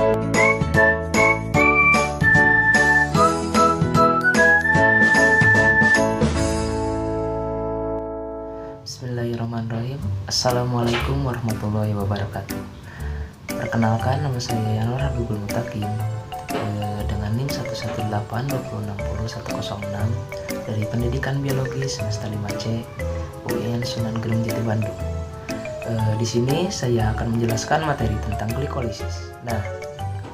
Bismillahirrahmanirrahim. Assalamualaikum warahmatullahi wabarakatuh. Perkenalkan, nama saya Yanur Habibul Mutakin dengan NIM 118260106 dari Pendidikan Biologi semester 5C UIN Sunan Gunung Jati Bandung. Di sini saya akan menjelaskan materi tentang glikolisis. Nah,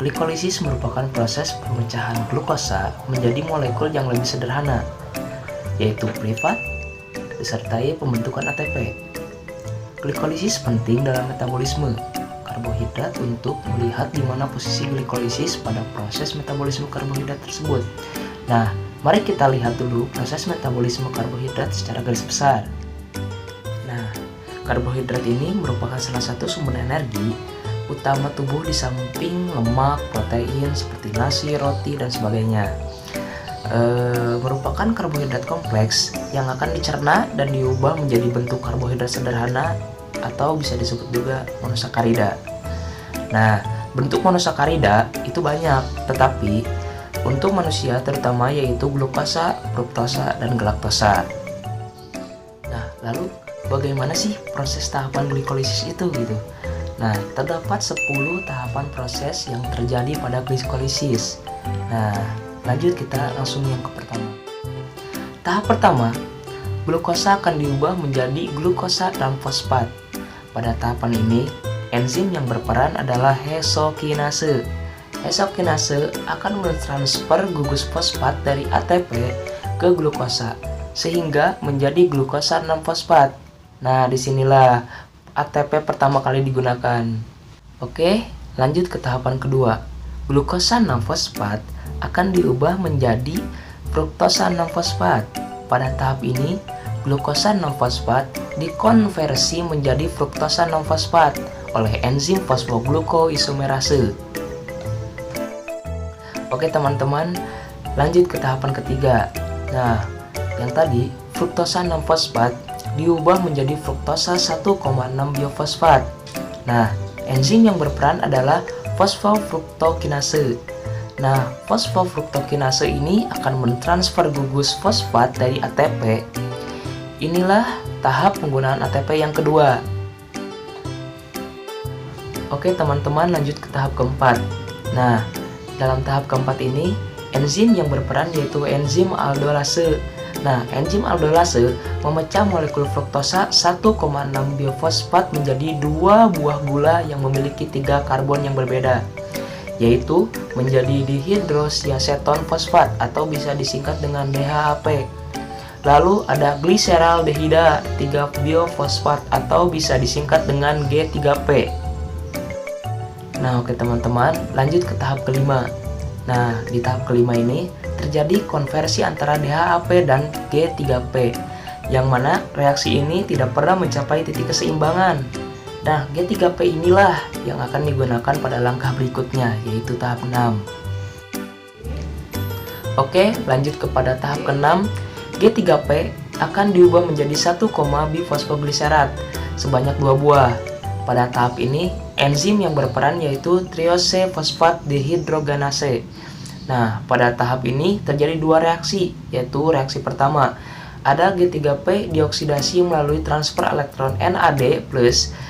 glikolisis merupakan proses pemecahan glukosa menjadi molekul yang lebih sederhana, yaitu privat disertai pembentukan ATP. Glikolisis penting dalam metabolisme karbohidrat untuk melihat di mana posisi glikolisis pada proses metabolisme karbohidrat tersebut. Nah, mari kita lihat dulu proses metabolisme karbohidrat secara garis besar. Nah, karbohidrat ini merupakan salah satu sumber energi utama tubuh di samping lemak, protein seperti nasi, roti, dan sebagainya. Merupakan karbohidrat kompleks yang akan dicerna dan diubah menjadi bentuk karbohidrat sederhana atau bisa disebut juga monosakarida. Nah, bentuk monosakarida itu banyak, tetapi untuk manusia terutama yaitu glukosa, fruktosa, dan galaktosa. Nah, lalu bagaimana sih proses tahapan glikolisis itu gitu? Nah, terdapat 10 tahapan proses yang terjadi pada glikolisis. Nah, lanjut kita langsung yang pertama. Tahap pertama, glukosa akan diubah menjadi glukosa dan fosfat. Pada tahapan ini, enzim yang berperan adalah heksokinase. Heksokinase akan mentransfer gugus fosfat dari ATP ke glukosa sehingga menjadi glukosa 6-fosfat. Nah, disinilah ATP pertama kali digunakan. Oke, lanjut ke tahapan kedua. Glukosa 6-fosfat akan diubah menjadi fruktosa 6-fosfat. Pada tahap ini, glukosa 6-fosfat dikonversi menjadi fruktosa 6-fosfat oleh enzim fosfoglukoisomerase. Oke teman-teman, lanjut ke tahapan ketiga. Nah, yang tadi fruktosa 6-fosfat diubah menjadi fruktosa 1,6-biofosfat. Nah, enzim yang berperan adalah fosfofruktokinase. Nah, fosfofruktokinase ini akan mentransfer gugus fosfat dari ATP. Inilah tahap penggunaan ATP yang kedua. Oke teman-teman, lanjut ke tahap keempat. Nah, dalam tahap keempat ini, enzim yang berperan yaitu enzim aldolase. Nah, enzim aldolase memecah molekul fruktosa 1,6-biofosfat menjadi 2 buah gula yang memiliki 3 karbon yang berbeda, yaitu menjadi dihidroksiaseton fosfat atau bisa disingkat dengan DHAP. Lalu ada gliseraldehida 3-biofosfat atau bisa disingkat dengan G3P. Nah, oke teman-teman, lanjut ke tahap kelima. Nah, di tahap kelima ini terjadi konversi antara DHAP dan G3P, yang mana reaksi ini tidak pernah mencapai titik keseimbangan. Nah, G3P inilah yang akan digunakan pada langkah berikutnya, yaitu tahap 6. Oke, lanjut kepada tahap ke-6. G3P akan diubah menjadi 1,bifosfogliserat sebanyak 2 buah. Pada tahap ini, enzim yang berperan yaitu triose fosfat dehidrogenase. Nah, pada tahap ini terjadi 2 reaksi, yaitu reaksi pertama, ada G3P dioksidasi melalui transfer elektron NAD+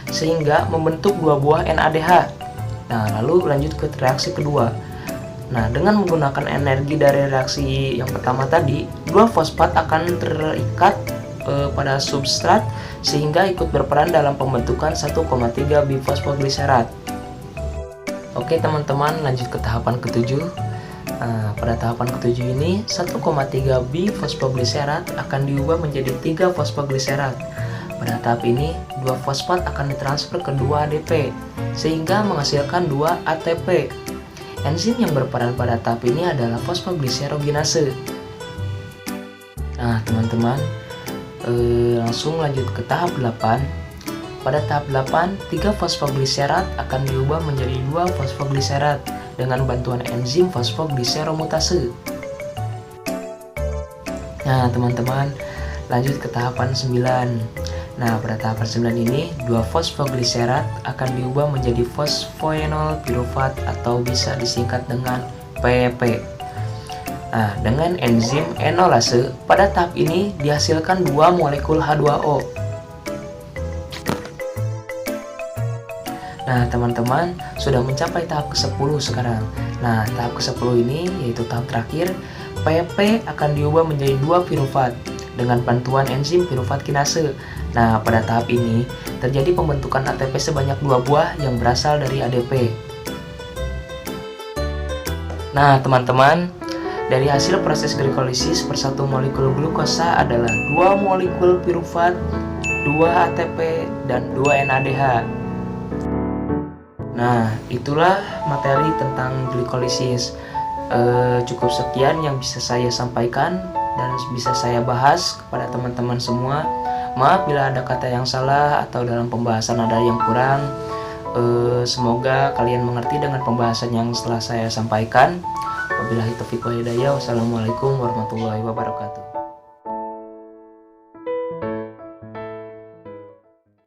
sehingga membentuk 2 buah NADH. Nah, lalu lanjut ke reaksi kedua. Nah, dengan menggunakan energi dari reaksi yang pertama tadi, 2 fosfat akan terikat pada substrat sehingga ikut berperan dalam pembentukan 1,3 bifosfogliserat. Oke teman-teman, lanjut ke tahapan ke-7. Nah, pada tahapan ke-7 ini 1,3 bifosfogliserat akan diubah menjadi 3 fosfogliserat. Pada tahap ini 2 fosfat akan ditransfer ke 2 ADP sehingga menghasilkan 2 ATP. Enzim yang berperan pada tahap ini adalah fosfogliserogenase. Nah teman-teman, langsung lanjut ke tahap 8. Pada tahap 8, 3 fosfogliserat akan diubah menjadi 2 fosfogliserat dengan bantuan enzim fosfogliseromutase. Nah teman-teman, lanjut ke tahapan 9. Nah, pada tahap ke-9 ini, 2-fosfogliserat akan diubah menjadi fosfoenol pirufat atau bisa disingkat dengan PP. Nah, dengan enzim enolase, pada tahap ini dihasilkan 2 molekul H2O. Nah, teman-teman sudah mencapai tahap ke-10 sekarang. Nah, tahap ke-10 ini yaitu tahap terakhir, PP akan diubah menjadi 2 pirufat dengan bantuan enzim pirufat kinase. Nah, pada tahap ini terjadi pembentukan ATP sebanyak 2 buah yang berasal dari ADP. Nah, teman-teman, dari hasil proses glikolisis per 1 molekul glukosa adalah 2 molekul pirufat, 2 ATP, dan 2 NADH. Nah, itulah materi tentang glikolisis. Cukup sekian yang bisa saya sampaikan dan bisa saya bahas kepada teman-teman semua. Maaf bila ada kata yang salah atau dalam pembahasan ada yang kurang. Semoga kalian mengerti dengan pembahasan yang setelah saya sampaikan. Wabillahi taufiq wal hidayah. Wassalamualaikum warahmatullahi wabarakatuh.